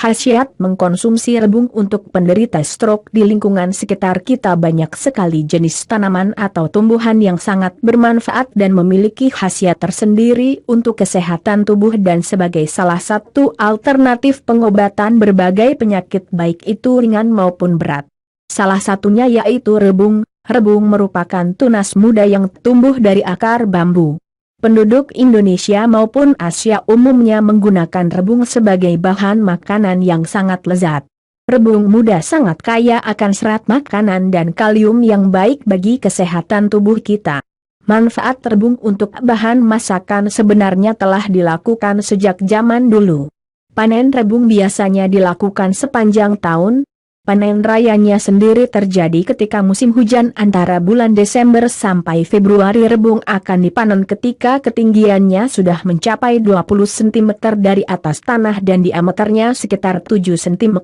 Khasiat mengkonsumsi rebung untuk penderita stroke. Di lingkungan sekitar kita banyak sekali jenis tanaman atau tumbuhan yang sangat bermanfaat dan memiliki khasiat tersendiri untuk kesehatan tubuh dan sebagai salah satu alternatif pengobatan berbagai penyakit baik itu ringan maupun berat. Salah satunya yaitu rebung. Rebung merupakan tunas muda yang tumbuh dari akar bambu. Penduduk Indonesia maupun Asia umumnya menggunakan rebung sebagai bahan makanan yang sangat lezat. Rebung muda sangat kaya akan serat makanan dan kalium yang baik bagi kesehatan tubuh kita. Manfaat rebung untuk bahan masakan sebenarnya telah dilakukan sejak zaman dulu. Panen rebung biasanya dilakukan sepanjang tahun. Panen rayanya sendiri terjadi ketika musim hujan antara bulan Desember sampai Februari. Rebung akan dipanen ketika ketinggiannya sudah mencapai 20 cm dari atas tanah dan diameternya sekitar 7 cm.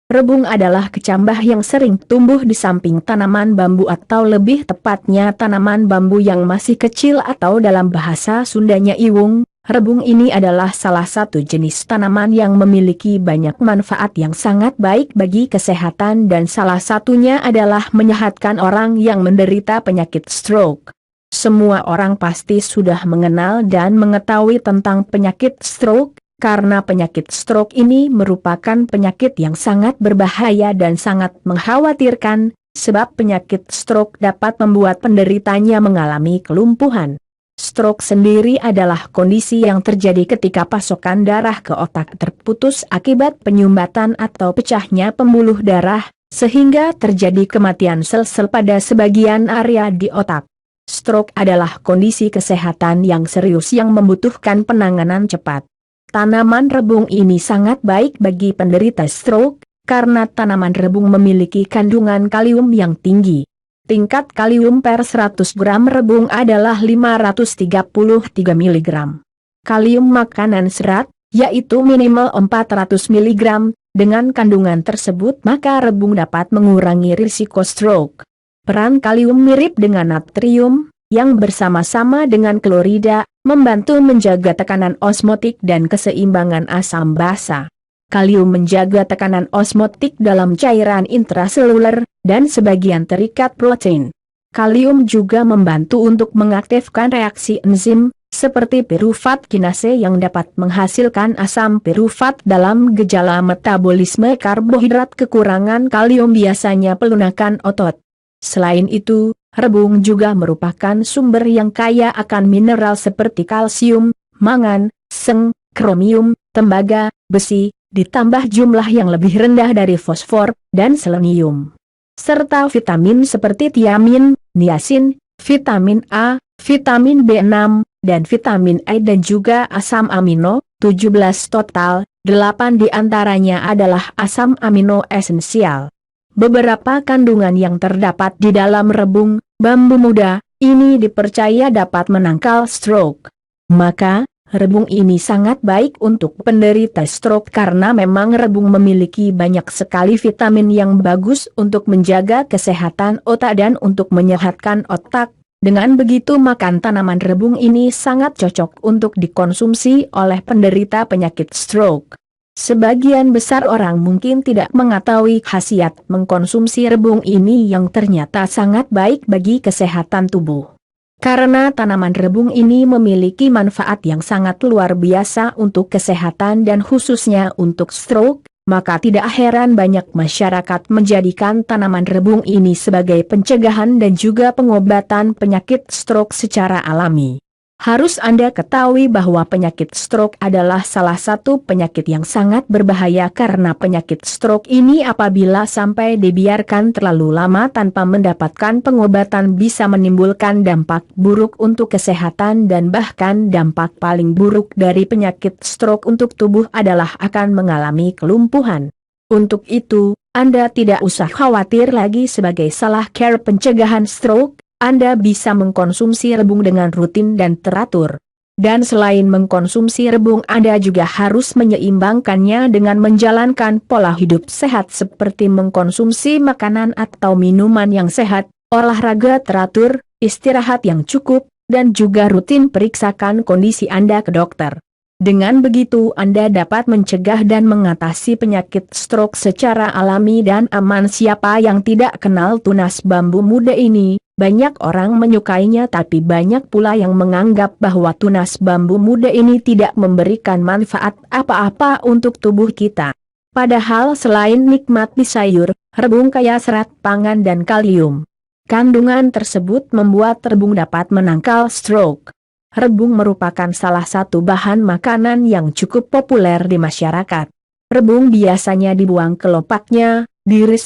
Rebung adalah kecambah yang sering tumbuh di samping tanaman bambu atau lebih tepatnya tanaman bambu yang masih kecil atau dalam bahasa Sundanya iwung. Rebung ini adalah salah satu jenis tanaman yang memiliki banyak manfaat yang sangat baik bagi kesehatan dan salah satunya adalah menyehatkan orang yang menderita penyakit stroke. Semua orang pasti sudah mengenal dan mengetahui tentang penyakit stroke, karena penyakit stroke ini merupakan penyakit yang sangat berbahaya dan sangat mengkhawatirkan, sebab penyakit stroke dapat membuat penderitanya mengalami kelumpuhan. Stroke sendiri adalah kondisi yang terjadi ketika pasokan darah ke otak terputus akibat penyumbatan atau pecahnya pembuluh darah, sehingga terjadi kematian sel-sel pada sebagian area di otak. Stroke adalah kondisi kesehatan yang serius yang membutuhkan penanganan cepat. Tanaman rebung ini sangat baik bagi penderita stroke, karena tanaman rebung memiliki kandungan kalium yang tinggi. Tingkat kalium per 100 gram rebung adalah 533 mg. Kalium makanan serat, yaitu minimal 400 mg, dengan kandungan tersebut maka rebung dapat mengurangi risiko stroke. Peran kalium mirip dengan natrium, yang bersama-sama dengan klorida, membantu menjaga tekanan osmotik dan keseimbangan asam basa. Kalium menjaga tekanan osmotik dalam cairan intraseluler, dan sebagian terikat protein. Kalium juga membantu untuk mengaktifkan reaksi enzim, seperti pirufat kinase yang dapat menghasilkan asam pirufat dalam gejala metabolisme karbohidrat. Kekurangan kalium biasanya pelunakan otot. Selain itu, rebung juga merupakan sumber yang kaya akan mineral seperti kalsium, mangan, seng, kromium, tembaga, besi, ditambah jumlah yang lebih rendah dari fosfor dan selenium, serta vitamin seperti tiamin, niacin, vitamin A, vitamin B6, dan vitamin E dan juga asam amino, 17 total, 8 diantaranya adalah asam amino esensial. Beberapa kandungan yang terdapat di dalam rebung, bambu muda, ini dipercaya dapat menangkal stroke. Maka, rebung ini sangat baik untuk penderita stroke karena memang rebung memiliki banyak sekali vitamin yang bagus untuk menjaga kesehatan otak dan untuk menyehatkan otak. Dengan begitu makan tanaman rebung ini sangat cocok untuk dikonsumsi oleh penderita penyakit stroke. Sebagian besar orang mungkin tidak mengetahui khasiat mengkonsumsi rebung ini yang ternyata sangat baik bagi kesehatan tubuh. Karena tanaman rebung ini memiliki manfaat yang sangat luar biasa untuk kesehatan dan khususnya untuk stroke, maka tidak heran banyak masyarakat menjadikan tanaman rebung ini sebagai pencegahan dan juga pengobatan penyakit stroke secara alami. Harus Anda ketahui bahwa penyakit stroke adalah salah satu penyakit yang sangat berbahaya karena penyakit stroke ini apabila sampai dibiarkan terlalu lama tanpa mendapatkan pengobatan bisa menimbulkan dampak buruk untuk kesehatan dan bahkan dampak paling buruk dari penyakit stroke untuk tubuh adalah akan mengalami kelumpuhan. Untuk itu, Anda tidak usah khawatir lagi sebagai salah care pencegahan stroke. Anda bisa mengkonsumsi rebung dengan rutin dan teratur. Dan selain mengkonsumsi rebung Anda juga harus menyeimbangkannya dengan menjalankan pola hidup sehat seperti mengkonsumsi makanan atau minuman yang sehat, olahraga teratur, istirahat yang cukup, dan juga rutin periksakan kondisi Anda ke dokter. Dengan begitu Anda dapat mencegah dan mengatasi penyakit stroke secara alami dan aman. Siapa yang tidak kenal tunas bambu muda ini? Banyak orang menyukainya, tapi banyak pula yang menganggap bahwa tunas bambu muda ini tidak memberikan manfaat apa-apa untuk tubuh kita. Padahal selain nikmat di sayur, rebung kaya serat pangan dan kalium. Kandungan tersebut membuat rebung dapat menangkal stroke. Rebung merupakan salah satu bahan makanan yang cukup populer di masyarakat. Rebung biasanya dibuang kelopaknya, diiris,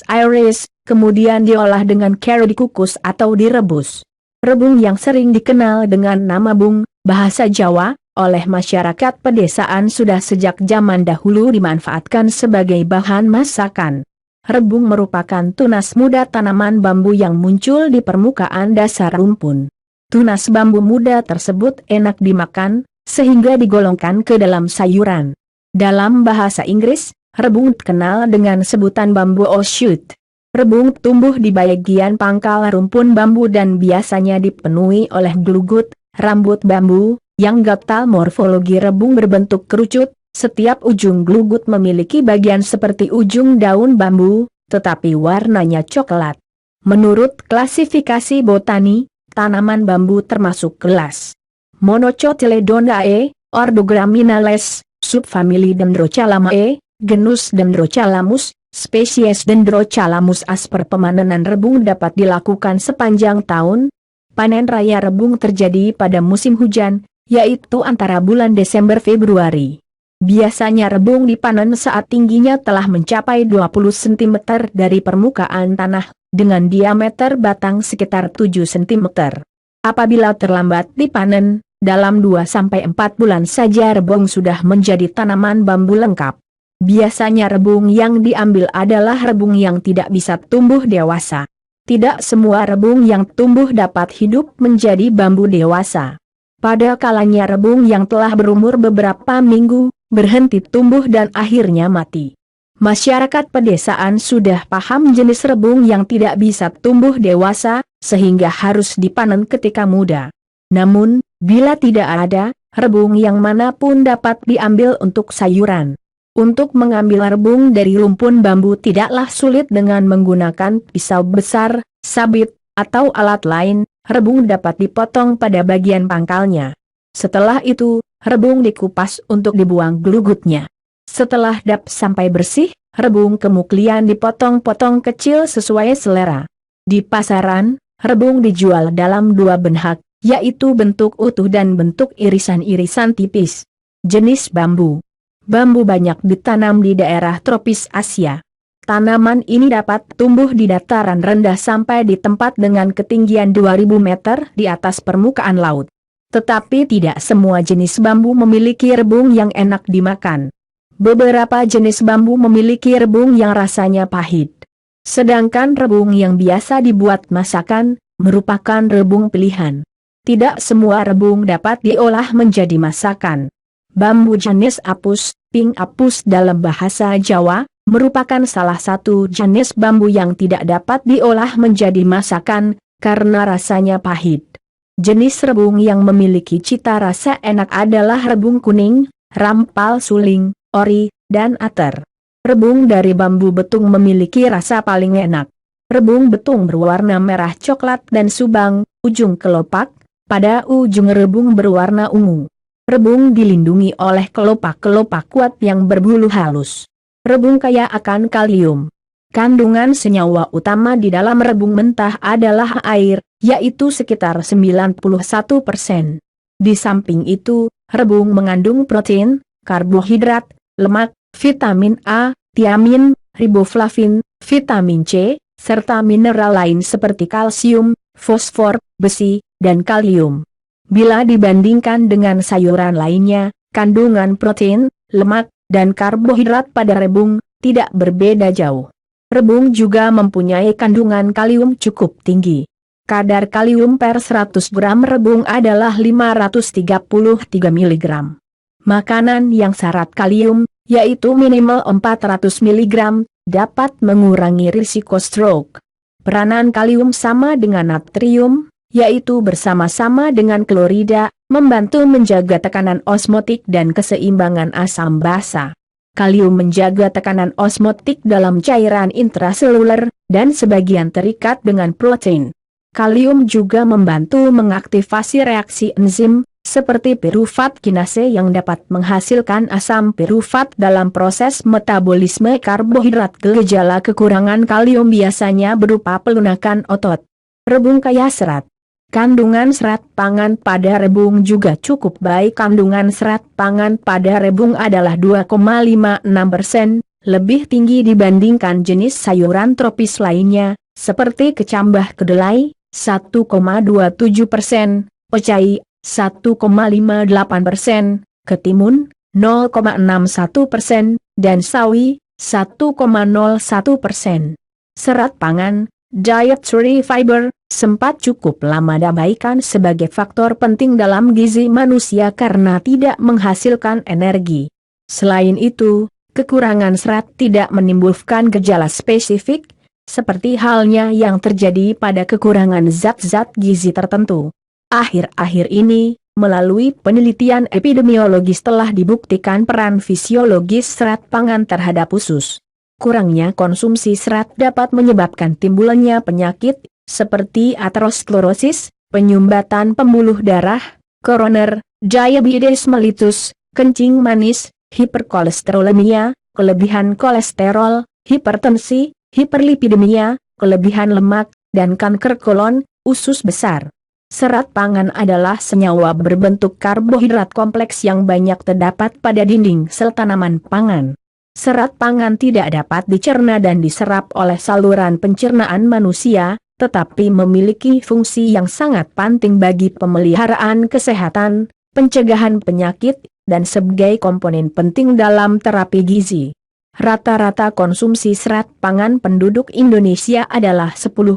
kemudian diolah dengan cara dikukus atau direbus. Rebung yang sering dikenal dengan nama bung, bahasa Jawa, oleh masyarakat pedesaan sudah sejak zaman dahulu dimanfaatkan sebagai bahan masakan. Rebung merupakan tunas muda tanaman bambu yang muncul di permukaan dasar rumpun. Tunas bambu muda tersebut enak dimakan, sehingga digolongkan ke dalam sayuran. Dalam bahasa Inggris, rebung dikenal dengan sebutan bambu shoot. Rebung tumbuh di bagian pangkal rumpun bambu dan biasanya dipenuhi oleh glugut, rambut bambu, yang gatal. Morfologi rebung berbentuk kerucut, setiap ujung glugut memiliki bagian seperti ujung daun bambu, tetapi warnanya coklat. Menurut klasifikasi botani, tanaman bambu termasuk kelas Monocotyledondae, ordo Gramineales, subfamili Dendrocalameae, genus Dendrocalamus, spesies Dendrocalamus asper. Pemanenan rebung dapat dilakukan sepanjang tahun. Panen raya rebung terjadi pada musim hujan, yaitu antara bulan Desember-Februari. Biasanya rebung dipanen saat tingginya telah mencapai 20 cm dari permukaan tanah, dengan diameter batang sekitar 7 cm. Apabila terlambat dipanen, dalam 2-4 bulan saja rebung sudah menjadi tanaman bambu lengkap. Biasanya rebung yang diambil adalah rebung yang tidak bisa tumbuh dewasa. Tidak semua rebung yang tumbuh dapat hidup menjadi bambu dewasa. Pada kalanya rebung yang telah berumur beberapa minggu, berhenti tumbuh dan akhirnya mati. Masyarakat pedesaan sudah paham jenis rebung yang tidak bisa tumbuh dewasa, sehingga harus dipanen ketika muda. Namun, bila tidak ada, rebung yang manapun dapat diambil untuk sayuran. Untuk mengambil rebung dari rumpun bambu tidaklah sulit dengan menggunakan pisau besar, sabit, atau alat lain. Rebung dapat dipotong pada bagian pangkalnya. Setelah itu, rebung dikupas untuk dibuang glugutnya. Setelah dap sampai bersih, rebung kemudian dipotong-potong kecil sesuai selera. Di pasaran, rebung dijual dalam dua bentuk, yaitu bentuk utuh dan bentuk irisan-irisan tipis. Jenis bambu. Bambu banyak ditanam di daerah tropis Asia. Tanaman ini dapat tumbuh di dataran rendah sampai di tempat dengan ketinggian 2000 meter di atas permukaan laut. Tetapi tidak semua jenis bambu memiliki rebung yang enak dimakan. Beberapa jenis bambu memiliki rebung yang rasanya pahit. Sedangkan rebung yang biasa dibuat masakan, merupakan rebung pilihan. Tidak semua rebung dapat diolah menjadi masakan. Bambu jenis apus, pink apus dalam bahasa Jawa, merupakan salah satu jenis bambu yang tidak dapat diolah menjadi masakan, karena rasanya pahit. Jenis rebung yang memiliki cita rasa enak adalah rebung kuning, rampal suling, ori, dan ater. Rebung dari bambu betung memiliki rasa paling enak. Rebung betung berwarna merah coklat dan subang, ujung kelopak, pada ujung rebung berwarna ungu. Rebung dilindungi oleh kelopak-kelopak kuat yang berbulu halus. Rebung kaya akan kalium. Kandungan senyawa utama di dalam rebung mentah adalah air, yaitu sekitar 91%. Di samping itu, rebung mengandung protein, karbohidrat, lemak, vitamin A, tiamin, riboflavin, vitamin C, serta mineral lain seperti kalsium, fosfor, besi, dan kalium. Bila dibandingkan dengan sayuran lainnya, kandungan protein, lemak, dan karbohidrat pada rebung tidak berbeda jauh. Rebung juga mempunyai kandungan kalium cukup tinggi. Kadar kalium per 100 gram rebung adalah 533 mg. Makanan yang syarat kalium, yaitu minimal 400 mg, dapat mengurangi risiko stroke. Peranan kalium sama dengan natrium, yaitu bersama-sama dengan klorida, membantu menjaga tekanan osmotik dan keseimbangan asam basa. Kalium menjaga tekanan osmotik dalam cairan intraseluler, dan sebagian terikat dengan protein. Kalium juga membantu mengaktifasi reaksi enzim, seperti pirufat kinase yang dapat menghasilkan asam pirufat dalam proses metabolisme karbohidrat. Gejala kekurangan kalium biasanya berupa pelunakan otot. Rebung kaya serat. Kandungan serat pangan pada rebung juga cukup baik. Kandungan serat pangan pada rebung adalah 2,56%, lebih tinggi dibandingkan jenis sayuran tropis lainnya, seperti kecambah kedelai, 1,27%, pecai, 1,58%, ketimun, 0,61%, dan sawi, 1,01%. Serat pangan, dietary fiber, sempat cukup lama diabaikan sebagai faktor penting dalam gizi manusia karena tidak menghasilkan energi. Selain itu, kekurangan serat tidak menimbulkan gejala spesifik, seperti halnya yang terjadi pada kekurangan zat-zat gizi tertentu. Akhir-akhir ini, melalui penelitian epidemiologis telah dibuktikan peran fisiologis serat pangan terhadap usus. Kurangnya konsumsi serat dapat menyebabkan timbulnya penyakit, seperti aterosklerosis, penyumbatan pembuluh darah, koroner, diabetes mellitus, kencing manis, hiperkolesterolemia, kelebihan kolesterol, hipertensi, hiperlipidemia, kelebihan lemak, dan kanker kolon, usus besar. Serat pangan adalah senyawa berbentuk karbohidrat kompleks yang banyak terdapat pada dinding sel tanaman pangan. Serat pangan tidak dapat dicerna dan diserap oleh saluran pencernaan manusia, tetapi memiliki fungsi yang sangat penting bagi pemeliharaan kesehatan, pencegahan penyakit, dan sebagai komponen penting dalam terapi gizi. Rata-rata konsumsi serat pangan penduduk Indonesia adalah 10,5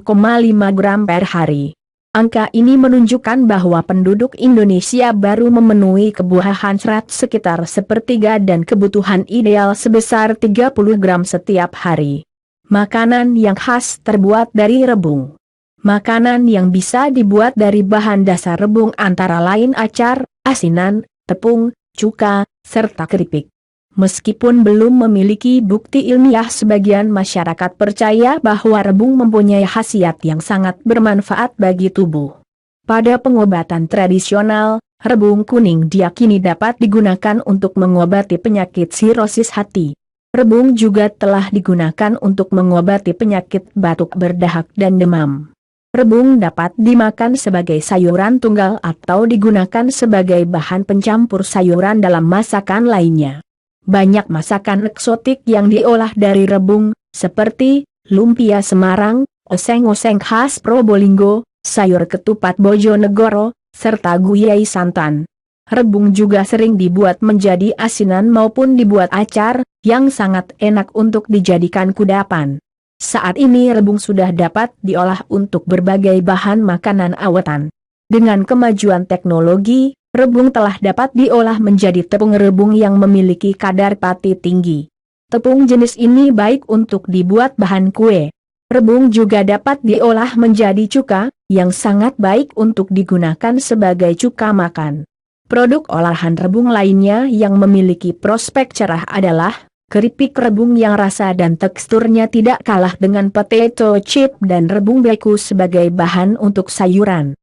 gram per hari. Angka ini menunjukkan bahwa penduduk Indonesia baru memenuhi kebutuhan serat sekitar sepertiga dan kebutuhan ideal sebesar 30 gram setiap hari. Makanan yang khas terbuat dari rebung. Makanan yang bisa dibuat dari bahan dasar rebung antara lain acar, asinan, tepung, cuka, serta keripik. Meskipun belum memiliki bukti ilmiah, sebagian masyarakat percaya bahwa rebung mempunyai khasiat yang sangat bermanfaat bagi tubuh. Pada pengobatan tradisional, rebung kuning diyakini dapat digunakan untuk mengobati penyakit sirosis hati. Rebung juga telah digunakan untuk mengobati penyakit batuk berdahak dan demam. Rebung dapat dimakan sebagai sayuran tunggal atau digunakan sebagai bahan pencampur sayuran dalam masakan lainnya. Banyak masakan eksotik yang diolah dari rebung, seperti lumpia Semarang, oseng-oseng khas Probolinggo, sayur ketupat Bojonegoro, serta gulai santan. Rebung juga sering dibuat menjadi asinan maupun dibuat acar, yang sangat enak untuk dijadikan kudapan. Saat ini rebung sudah dapat diolah untuk berbagai bahan makanan awatan. Dengan kemajuan teknologi, rebung telah dapat diolah menjadi tepung rebung yang memiliki kadar pati tinggi. Tepung jenis ini baik untuk dibuat bahan kue. Rebung juga dapat diolah menjadi cuka, yang sangat baik untuk digunakan sebagai cuka makan. Produk olahan rebung lainnya yang memiliki prospek cerah adalah keripik rebung yang rasa dan teksturnya tidak kalah dengan potato chip dan rebung beku sebagai bahan untuk sayuran.